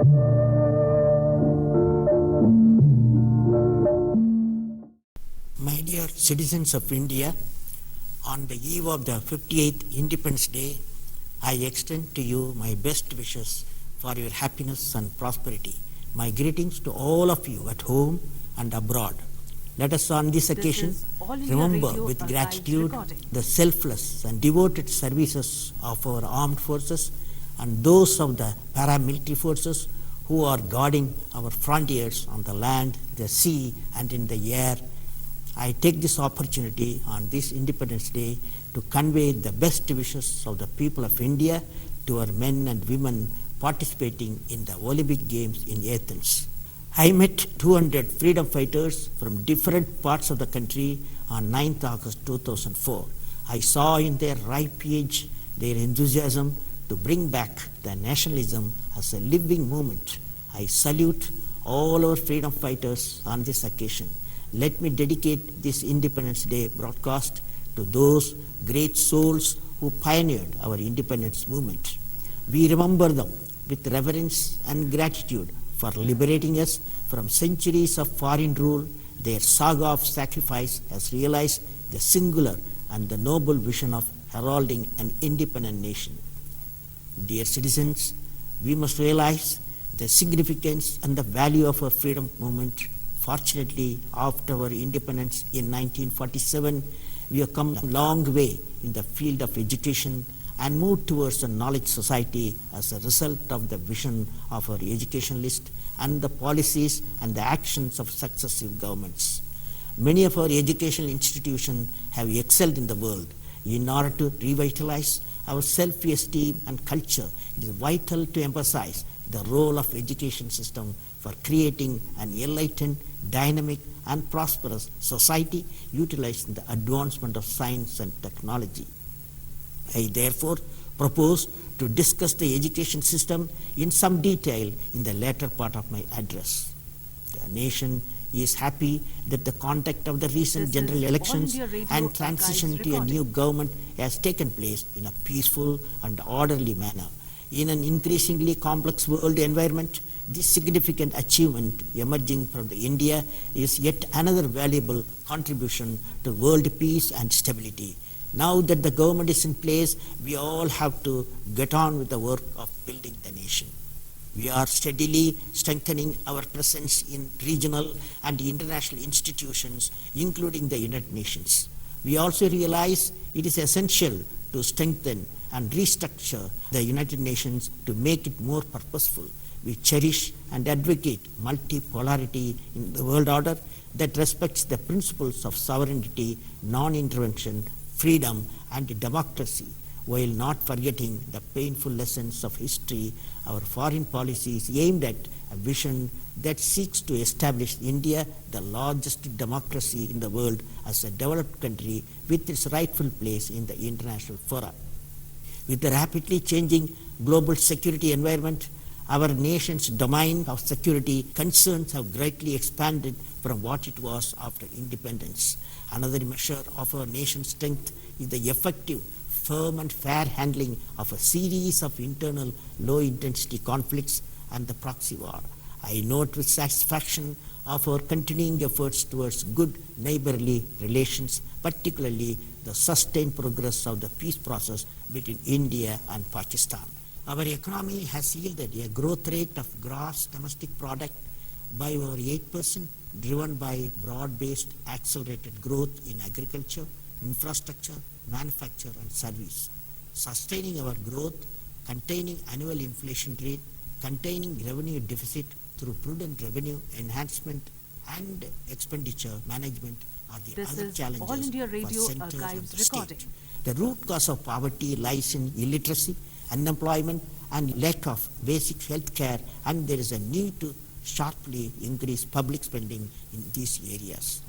My dear citizens of India, on the eve of the 58th Independence Day, I extend to you my best wishes for your happiness and prosperity. My greetings to all of you at home and abroad. Let us on this occasion remember with gratitude the selfless and devoted services of our armed forces and those of the paramilitary forces who are guarding our frontiers on the land, the sea, and in the air. I take this opportunity on this Independence Day to convey the best wishes of the people of India to our men and women participating in the Olympic Games in Athens. I met 200 freedom fighters from different parts of the country on 9th August 2004. I saw in their ripe age their enthusiasm to bring back the nationalism as a living movement. I salute all our freedom fighters on this occasion. Let me dedicate this Independence Day broadcast to those great souls who pioneered our independence movement. We remember them with reverence and gratitude for liberating us from centuries of foreign rule. Their saga of sacrifice has realized the singular and the noble vision of heralding an independent nation. Dear citizens, we must realize the significance and the value of our freedom movement. Fortunately, after our independence in 1947, we have come a long way in the field of education and moved towards a knowledge society as a result of the vision of our educationalist and the policies and the actions of successive governments. Many of our educational institutions have excelled in the world. In order to revitalize our self-esteem and culture, it is vital to emphasize the role of education system for creating an enlightened, dynamic, and prosperous society utilizing the advancement of science and technology. I therefore propose to discuss the education system in some detail in the latter part of my address. The nation is happy that the conduct of the recent general elections and transition to a new government has taken place in a peaceful and orderly manner. In an increasingly complex world environment, this significant achievement emerging from the India is yet another valuable contribution to world peace and stability. Now that the government is in place, we all have to get on with the work of building the nation. We are steadily strengthening our presence in regional and international institutions, including the United Nations. We also realize it is essential to strengthen and restructure the United Nations to make it more purposeful. We cherish and advocate multipolarity in the world order that respects the principles of sovereignty, non-intervention, freedom, and democracy, while not forgetting the painful lessons of history. Our foreign policy is aimed at a vision that seeks to establish India the largest democracy in the world as a developed country with its rightful place in the international fora. With the rapidly changing global security environment, our nation's domain of security concerns have greatly expanded from what it was after independence. Another measure of our nation's strength is the effective, firm and fair handling of a series of internal low-intensity conflicts and the proxy war. I note with satisfaction of our continuing efforts towards good neighborly relations, particularly the sustained progress of the peace process between India and Pakistan. Our economy has yielded a growth rate of gross domestic product by over 8%, driven by broad-based accelerated growth in agriculture, infrastructure, manufacture and service. Sustaining our growth, containing annual inflation rate, containing revenue deficit through prudent revenue enhancement and expenditure management are the other challenges for centers and the state. The root cause of poverty lies in illiteracy, unemployment and lack of basic health care, and there is a need to sharply increase public spending in these areas.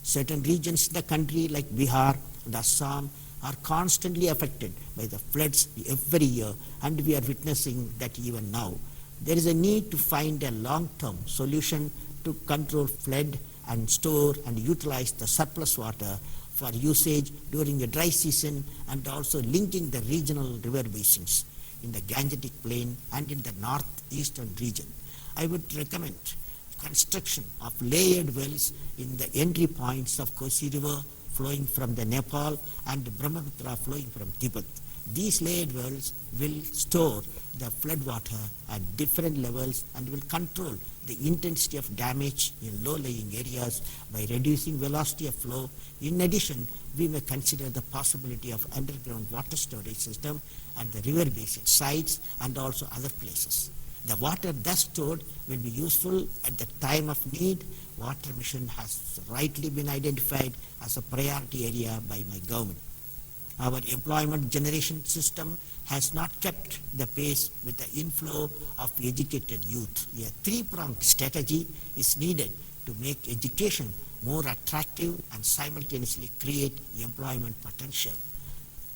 Certain regions in the country like Bihar and Assam are constantly affected by the floods every year, and we are witnessing that even now. There is a need to find a long-term solution to control flood and store and utilize the surplus water for usage during the dry season, and also linking the regional river basins. in the Gangetic Plain and in the northeastern region. I would recommend construction of layered wells in the entry points of Kosi River flowing from the Nepal and Brahmaputra flowing from Tibet. These layered wells will store the flood water at different levels and will control the intensity of damage in low-lying areas by reducing velocity of flow. In addition, we may consider the possibility of underground water storage system at the river basin sites and also other places. The water thus stored will be useful at the time of need. Water mission has rightly been identified as a priority area by my government. Our employment generation system has not kept the pace with the inflow of educated youth. A three-pronged strategy is needed to make education more attractive and simultaneously create employment potential.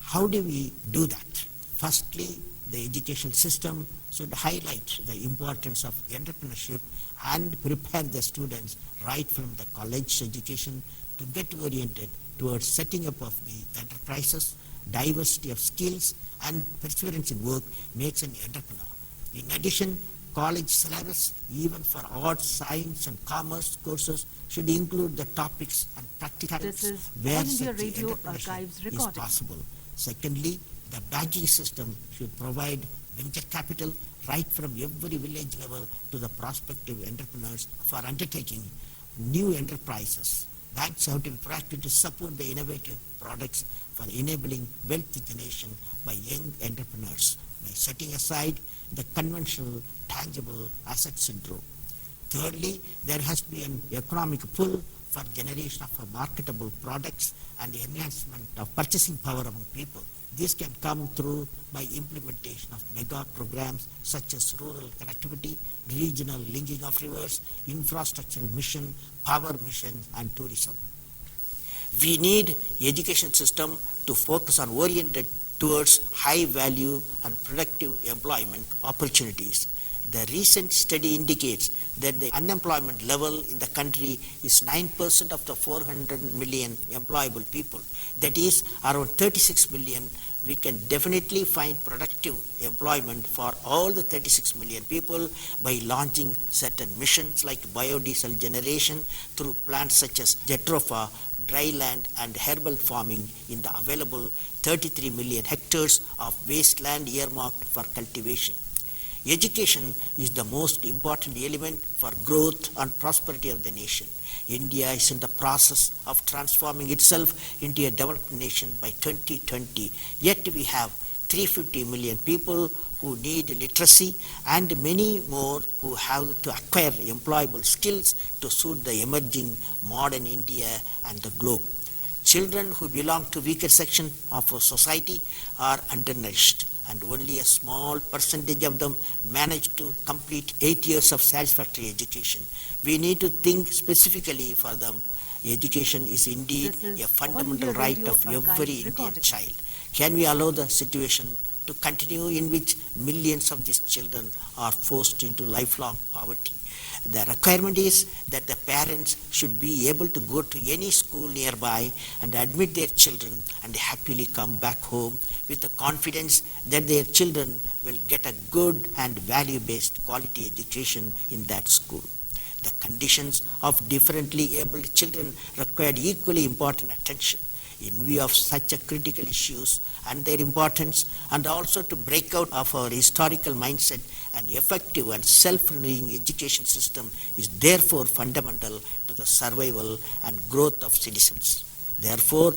How do we do that? Firstly, the education system should highlight the importance of entrepreneurship and prepare the students right from the college education to get oriented towards setting up of the enterprises. Diversity of skills and perseverance in work makes an entrepreneur. In addition, college syllabus, even for arts, science and commerce courses, should include the topics and practicalities where such entrepreneurship is possible. Secondly, the badging system should provide venture capital right from every village level to the prospective entrepreneurs for undertaking new enterprises. Banks have to be proactive to support the innovative products for enabling wealth generation by young entrepreneurs by setting aside the conventional tangible asset syndrome. Thirdly, there has to be an economic pull for generation of marketable products and enhancement of purchasing power among people. This can come through by implementation of mega programs such as rural connectivity, regional linking of rivers, infrastructural mission, power mission, and tourism. We need education system to focus on oriented towards high value and productive employment opportunities. The recent study indicates that the unemployment level in the country is 9% of the 400 million employable people. That is around 36 million. We can definitely find productive employment for all the 36 million people by launching certain missions like biodiesel generation through plants such as Jatropha, dryland and herbal farming in the available 33 million hectares of wasteland earmarked for cultivation. Education is the most important element for growth and prosperity of the nation. India is in the process of transforming itself into a developed nation by 2020, yet we have 350 million people who need literacy and many more who have to acquire employable skills to suit the emerging modern India and the globe. Children who belong to weaker section of our society are undernourished, and only a small percentage of them manage to complete 8 years of satisfactory education. We need to think specifically for them. Education is indeed a fundamental right of every Indian child. Can we allow the situation to continue in which millions of these children are forced into lifelong poverty? The requirement is that the parents should be able to go to any school nearby and admit their children and happily come back home with the confidence that their children will get a good and value-based quality education in that school. The conditions of differently abled children required equally important attention. In view of such a critical issues and their importance, and also to break out of our historical mindset, an effective and self-renewing education system is therefore fundamental to the survival and growth of citizens. Therefore,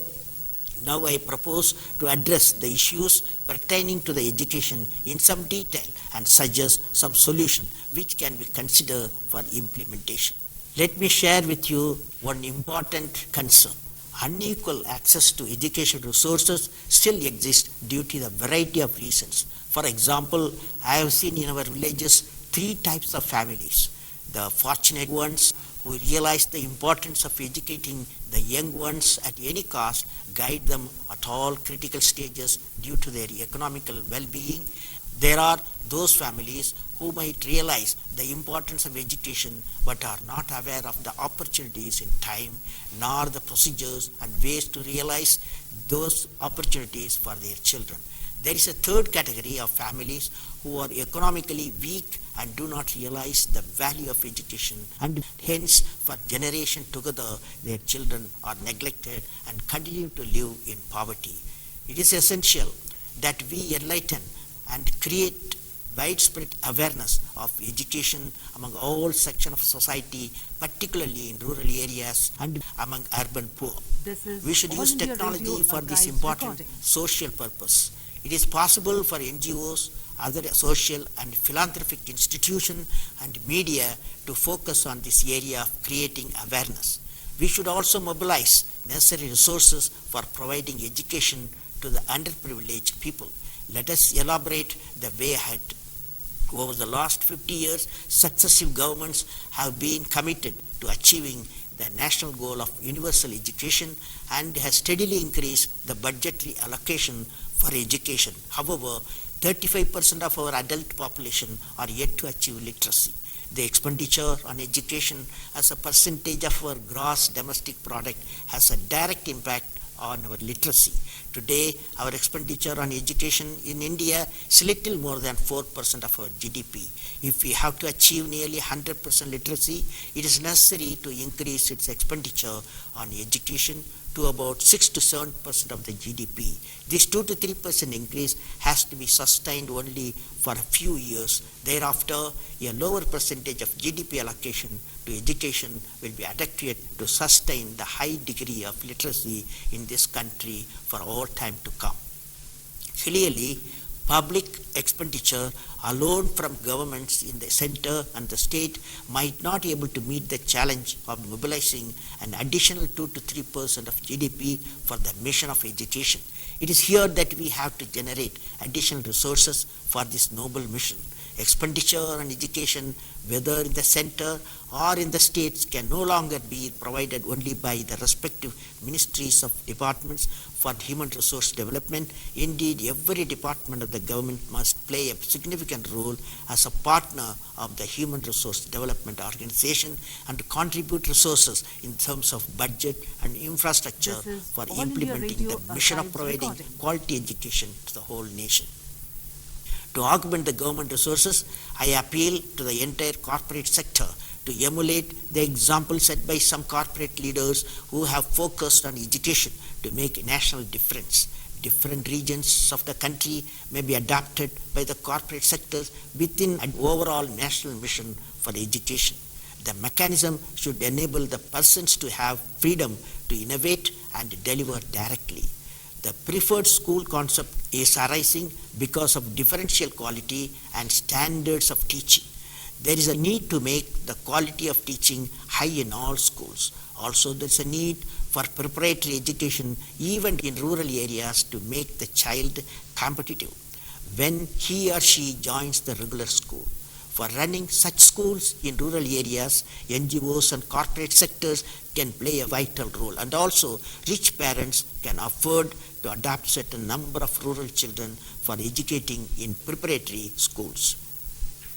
now I propose to address the issues pertaining to the education in some detail and suggest some solution which can be considered for implementation. Let me share with you one important concern. Unequal access to education resources still exists due to the variety of reasons. For example, I have seen in our villages 3 types of families. The fortunate ones who realize the importance of educating the young ones at any cost, guide them at all critical stages due to their economical well-being. There are those families who might realize the importance of education but are not aware of the opportunities in time nor the procedures and ways to realize those opportunities for their children. There is a third category of families who are economically weak and do not realize the value of education, and hence for generations together their children are neglected and continue to live in poverty. It is essential that we enlighten and create widespread awareness of education among all sections of society, particularly in rural areas and among urban poor. We should use technology for this important social purpose. It is possible for NGOs, other social and philanthropic institutions and media to focus on this area of creating awareness. We should also mobilize necessary resources for providing education to the underprivileged people. Let us elaborate the way ahead. Over the last 50 years, successive governments have been committed to achieving the national goal of universal education and has steadily increased the budgetary allocation for education. However, 35% of our adult population are yet to achieve literacy. The expenditure on education as a percentage of our gross domestic product has a direct impact on our literacy. Today, our expenditure on education in India is little more than 4% of our GDP. If we have to achieve nearly 100% literacy, it is necessary to increase its expenditure on education to about 6 to 7% of the GDP. This 2 to 3% increase has to be sustained only for a few years. Thereafter, a lower percentage of GDP allocation to education will be adequate to sustain the high degree of literacy in this country for all time to come. Clearly, public expenditure alone from governments in the center and the state might not be able to meet the challenge of mobilizing an additional 2 to 3% of GDP for the mission of education. It is here that we have to generate additional resources for this noble mission. Expenditure on education, whether in the center or in the states, can no longer be provided only by the respective ministries of departments for human resource development. Indeed, every department of the government must play a significant role as a partner of the human resource development organization and contribute resources in terms of budget and infrastructure for implementing the mission of providing quality education to the whole nation. To augment the government resources, I appeal to the entire corporate sector to emulate the example set by some corporate leaders who have focused on education to make a national difference. Different regions of the country may be adapted by the corporate sectors within an overall national mission for education. The mechanism should enable the persons to have freedom to innovate and deliver directly. The preferred school concept is arising because of differential quality and standards of teaching. There is a need to make the quality of teaching high in all schools. Also, there is a need for preparatory education even in rural areas to make the child competitive when he or she joins the regular school. For running such schools in rural areas, NGOs and corporate sectors can play a vital role, and also rich parents can afford to adopt certain number of rural children for educating in preparatory schools.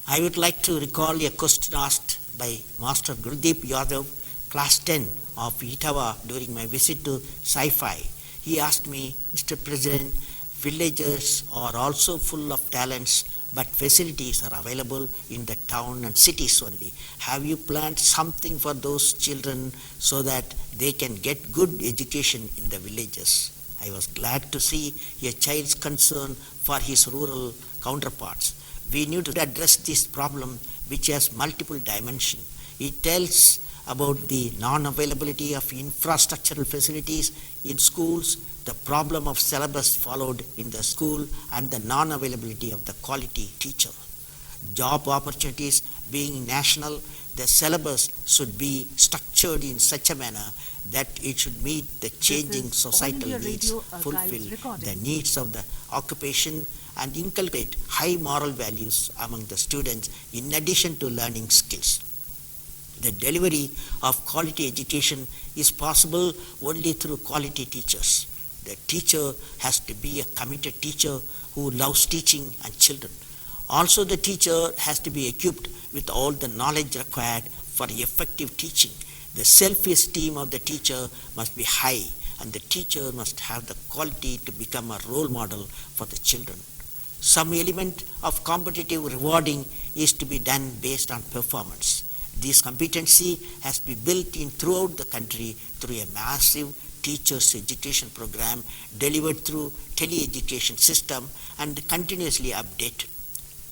I would like to recall a question asked by Master Gurdeep Yadav, class 10 of Etawah, during my visit to Sci-Fi. He asked me, Mr. President, villages are also full of talents, but facilities are available in the town and cities only. Have you planned something for those children so that they can get good education in the villages? I was glad to see a child's concern for his rural counterparts. We need to address this problem, which has multiple dimensions. It tells about the non-availability of infrastructural facilities in schools, the problem of syllabus followed in the school, and the non-availability of the quality teacher. Job opportunities being national, the syllabus should be structured in such a manner that it should meet the changing societal needs, fulfill the needs of the occupation, and inculcate high moral values among the students in addition to learning skills. The delivery of quality education is possible only through quality teachers. The teacher has to be a committed teacher who loves teaching and children. Also, the teacher has to be equipped with all the knowledge required for effective teaching. The self-esteem of the teacher must be high, and the teacher must have the quality to become a role model for the children. Some element of competitive rewarding is to be done based on performance. This competency has to be built in throughout the country through a massive teachers education program delivered through tele-education system and continuously updated.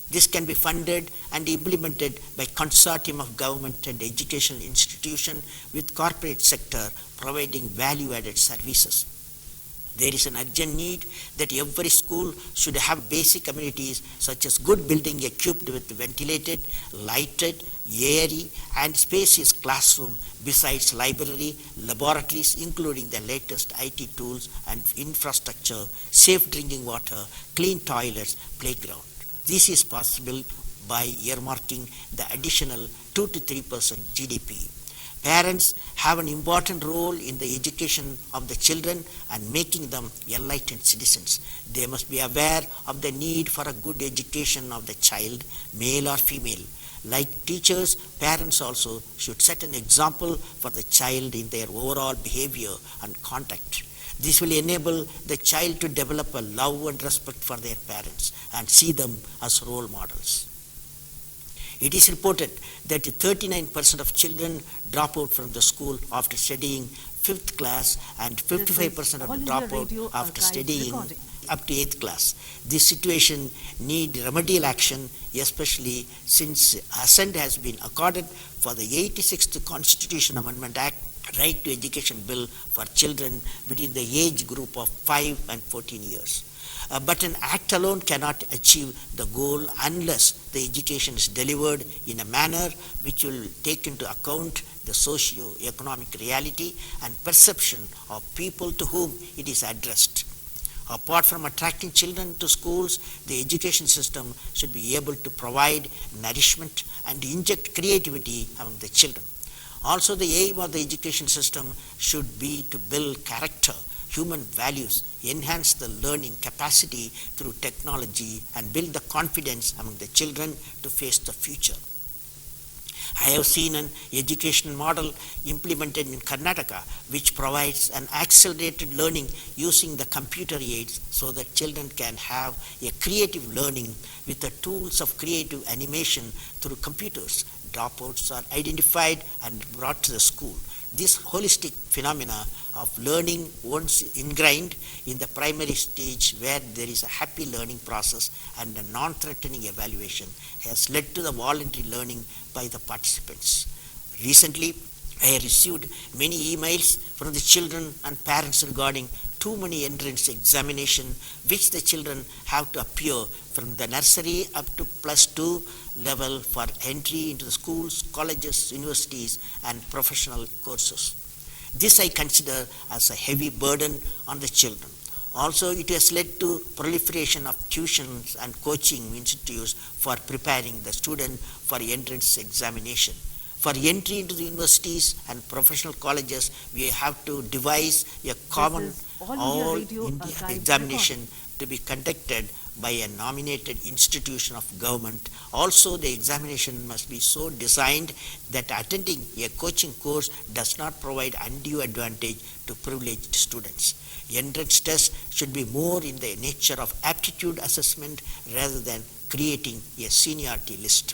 This can be funded and implemented by consortium of government and educational institution with corporate sector providing value-added services. There is an urgent need that every school should have basic amenities such as good building equipped with ventilated, lighted, airy and spacious classroom besides library, laboratories including the latest IT tools and infrastructure, safe drinking water, clean toilets, playground. This is possible by earmarking the additional 2 to 3% GDP. Parents have an important role in the education of the children and making them enlightened citizens. They must be aware of the need for a good education of the child, male or female. Like teachers, parents also should set an example for the child in their overall behavior and conduct. This will enable the child to develop a love and respect for their parents and see them as role models. It is reported that 39% of children drop out from the school after studying 5th class and 55% of drop out after studying up to 8th class. This situation needs remedial action, especially since assent has been accorded for the 86th Constitution Amendment Act Right to Education Bill for children between the age group of 5 and 14 years. But an act alone cannot achieve the goal unless the education is delivered in a manner which will take into account the socio-economic reality and perception of people to whom it is addressed. Apart from attracting children to schools, the education system should be able to provide nourishment and inject creativity among the children. Also, the aim of the education system should be to build character, human values, enhance the learning capacity through technology, and build the confidence among the children to face the future. I have seen an education model implemented in Karnataka which provides an accelerated learning using the computer aids so that children can have a creative learning with the tools of creative animation through computers. Dropouts are identified and brought to the school. This holistic phenomena of learning, once ingrained in the primary stage where there is a happy learning process and a non-threatening evaluation, has led to the voluntary learning by the participants. Recently, I received many emails from the children and parents regarding too many entrance examination which the children have to appear from the nursery up to +2 level for entry into the schools, colleges, universities and professional courses. This I consider as a heavy burden on the children. Also, it has led to proliferation of tuitions and coaching institutes for preparing the student for entrance examination. For entry into the universities and professional colleges, we have to devise a common all India examination to be conducted by a nominated institution of government. Also, the examination must be so designed that attending a coaching course does not provide undue advantage to privileged students. Entrance tests should be more in the nature of aptitude assessment rather than creating a seniority list.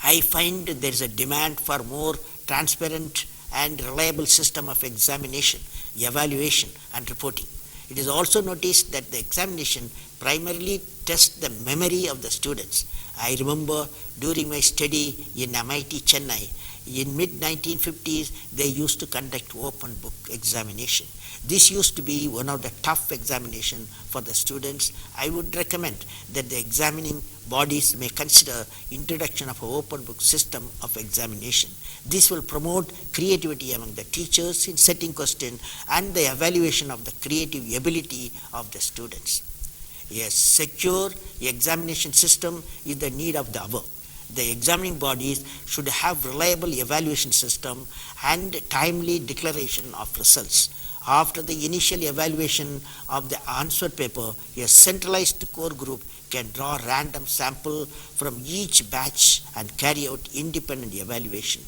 I find there is a demand for more transparent and reliable system of examination, evaluation and reporting. It is also noticed that the examination primarily tests the memory of the students. I remember during my study in MIT Chennai, in mid-1950s, they used to conduct open book examination. This used to be one of the tough examinations for the students. I would recommend that the examining bodies may consider introduction of an open book system of examination. This will promote creativity among the teachers in setting questions and the evaluation of the creative ability of the students. A secure examination system is the need of the hour. The examining bodies should have reliable evaluation system and timely declaration of results. After the initial evaluation of the answer paper, a centralized core group can draw random sample from each batch and carry out independent evaluation.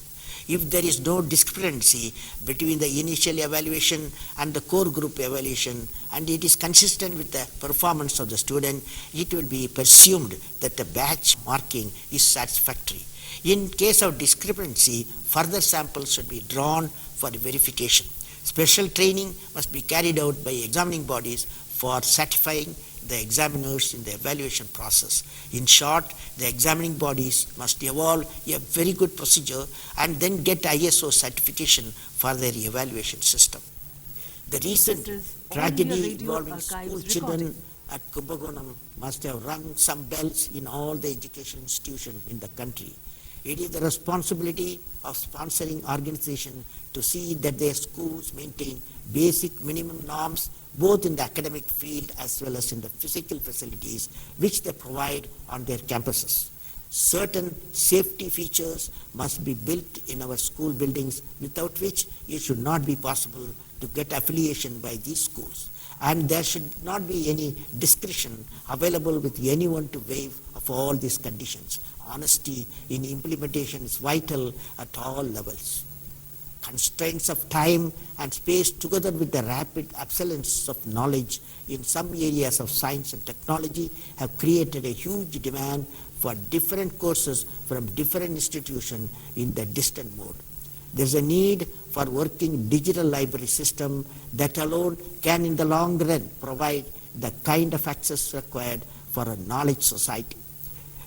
If there is no discrepancy between the initial evaluation and the core group evaluation, and it is consistent with the performance of the student, it will be presumed that the batch marking is satisfactory. In case of discrepancy, further samples should be drawn for verification. Special training must be carried out by examining bodies for certifying the examiners in the evaluation process. In short, the examining bodies must evolve a very good procedure and then get ISO certification for their evaluation system. The recent tragedy involving school children at Kumbakonam must have rung some bells in all the education institutions in the country. It is the responsibility of sponsoring organizations to see that their schools maintain basic minimum norms both in the academic field as well as in the physical facilities which they provide on their campuses. Certain safety features must be built in our school buildings, without which it should not be possible to get affiliation by these schools. And there should not be any discretion available with anyone to waive of all these conditions. Honesty in implementation is vital at all levels. Constraints of time and space, together with the rapid absence of knowledge in some areas of science and technology, have created a huge demand for different courses from different institutions in the distant mode. There is a need for working digital library system that alone can in the long run provide the kind of access required for a knowledge society.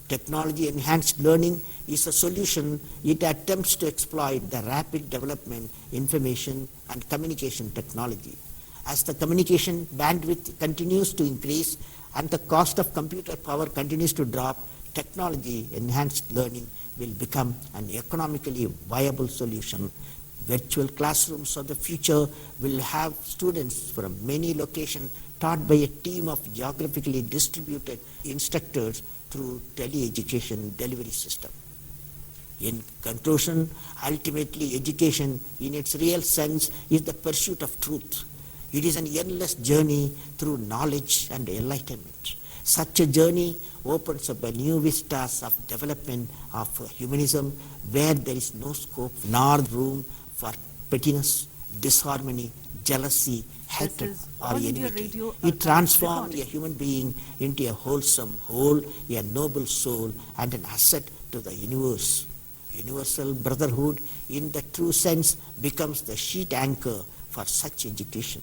Technology enhanced learning is a solution. It attempts to exploit the rapid development information and communication technology. As the communication bandwidth continues to increase and the cost of computer power continues to drop, technology enhanced learning will become an economically viable solution. Virtual classrooms of the future will have students from many locations taught by a team of geographically distributed instructors through tele-education delivery system. In conclusion, ultimately education in its real sense is the pursuit of truth. It is an endless journey through knowledge and enlightenment. Such a journey opens up a new vistas of development of humanism where there is no scope nor room for pettiness, disharmony, jealousy, hatred, or enmity. It transforms a human being into a wholesome whole, a noble soul, and an asset to the universe. Universal brotherhood, in the true sense, becomes the sheet anchor for such education.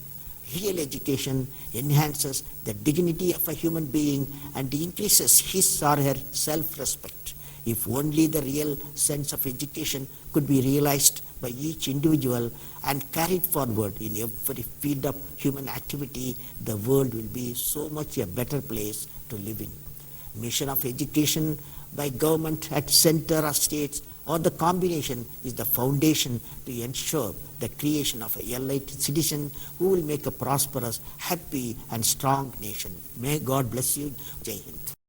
Real education enhances the dignity of a human being and increases his or her self-respect. If only the real sense of education could be realized by each individual and carried forward in every field of human activity, the world will be so much a better place to live in. Mission of education by government at center or states or the combination is the foundation to ensure the creation of a elite citizen who will make a prosperous, happy and strong nation. May God bless you. Jai Hind.